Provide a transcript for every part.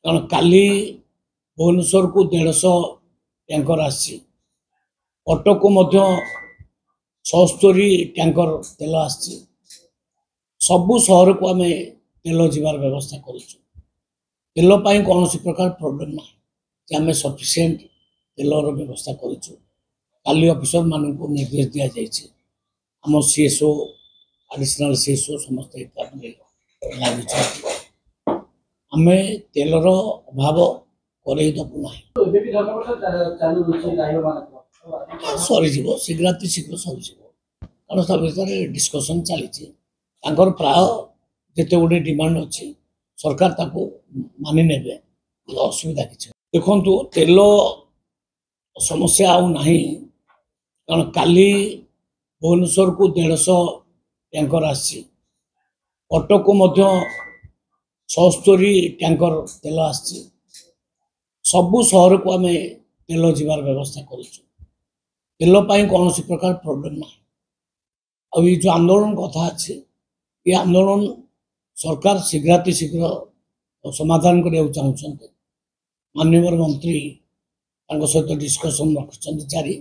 कारण काली भुवनेश्वर को 150 टैंकर आसी कटक को 76 टैंकर तेल आसी सबु सहर को आम तेल जीवार व्यवस्था करेल कौन प्रकार प्रोब्लेम ना आम सफिसीयंट तेलर व्यवस्था करी ऑफिसर मान को निर्देश दि जाए आम सीएसओ एडिशनल सीएसओ समस्त लगे आम तेलर अभाव करदबू ना सरीज शीघ्र शीघ्र सरीज कारण ता भर डिस्कसन चली प्राय जिते गुटे डिमांड अच्छी सरकार ताको मानि ने असुविधा किसी देखु तेल समस्या आउ ना कारण काली भुवनेश्वर को 150 टैंकर आसी कटक को 76 टैंकर तेल आसी सबु सहर को आम तेल जीवार व्यवस्था करेल कौन प्रकार प्रोब्लेम ना आ जो आंदोलन कथा अच्छे ये आंदोलन सरकार शीघ्र शीघ्र समाधान करने चाहते माननीय मंत्री सहित डिस्कसन रखिंट जारी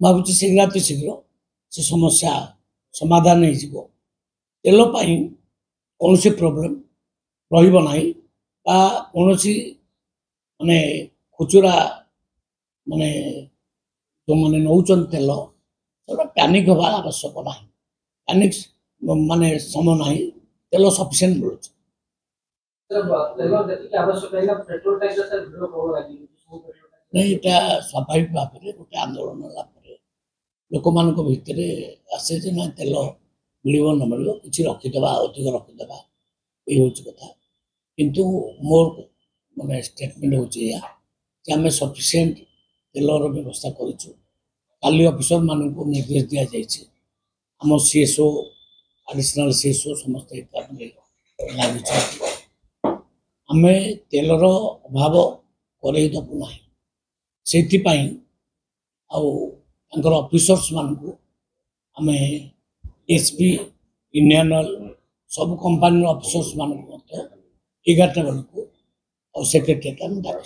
भावी शीघ्र शीघ्र से समस्या समाधान हो तेल कौन प्रोब्लेम रहा कौन माने खुचुरा माने जो मैंने नौ तेल पैनिक हवा आवश्यक ना पैनिक माने समय ना तेल सफिशिएंट मिलूँ नहीं यहाँ स्वाभाविक भाव में गोटे आंदोलन लोक मान भितर आसे ना तेल मिल न मिल कि रखीदे अधिक रखीदे ये हूँ कथा किंतु मोर माने स्टेटमेंट हो आम सफिसीयंट तेलर व्यवस्था करी ऑफिसर मान को निर्देश दि जाए आम सीएसओ एडिशनल सीएसओ समस्त लगे आम तेलर अभाव करदबू ना से ऑफिसर्स मान को आम एसपी इंडियन ऑयल सब कंपानी ऑफिसर्स मान 11टा बेलू और सेक्रेटेरिएट आम डाक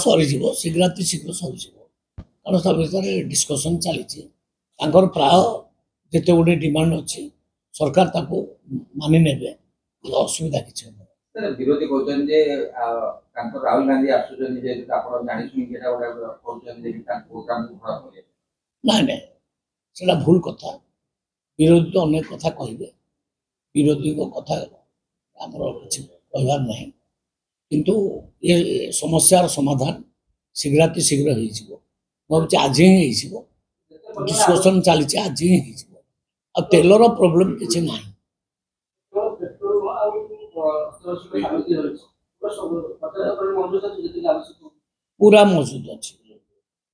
सरीज शीघ्र शीघ्र सरीज कारण ता भर डिस्कसन चली प्राय जिते गुटे डिमांड अच्छी सरकार ताको मानि ने असुविधा किसी विरोधी कहते राहुल गांधी ना ना भूल कथा विरोधी तो अनेक कथा कहे विरोधी कथा आमर किसी कहबार ना किंतु ये समस्यार समाधान शीघ्र शीघ्र भावी आज ही डिस्कसन चली आज ही आ तेलर प्रोब्लेम किसी ना पूरा मौजूद अच्छी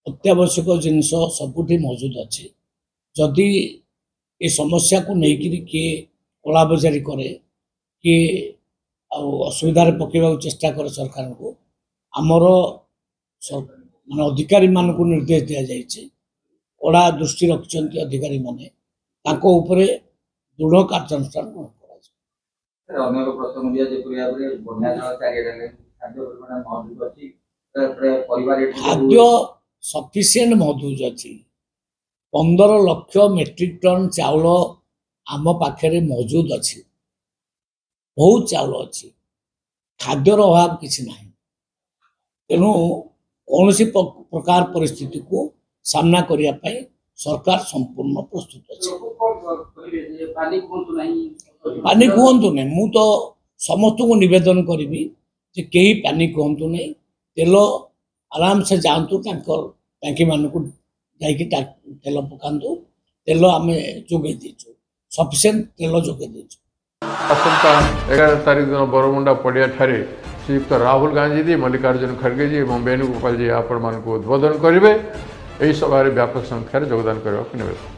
अत्यावश्यक जिनस सबुठी मौजूद अच्छी जदि ये समस्या को लेकिन किए कला बजारी करे किए असुविधार पकेबा चेष्टा करे सरकार को आमर मान अधिकारी मान को निर्देश दि जाए कड़ा दृष्टि रखिंट अधिकारी माने दृढ़ कार्यानुष्ठान खाद्य सफिशिएंट मौजूद अच्छी 15 लाख मेट्रिक टन चाउल आम पाखे मौजूद अच्छी बहुत चाउल अच्छी खाद्यर अभाव किसी ना तेणु कौन प्रकार परिस्थिति को सामना करने सरकार संपूर्ण प्रस्तुत अच्छे पानी कहतु ना मु तो समस्त को निवेदन करी कहीं पैनिक कहतु ना तेल आराम से जातु टांकी मान को तेल पकातु तेल आम जोगे देचु सफिशिएंट तेल जोगे देचु आसंता 11 तारीख दिन बरमुंडा पड़िया ठारे श्रीयुक्त राहुल गांधी जी मल्लिकार्जुन खड़गे जी और वेणुगोपाल जी आपण मान को उद्बोधन करेंगे यही सभा व्यापक संख्यार योगदान करने को निवेदन।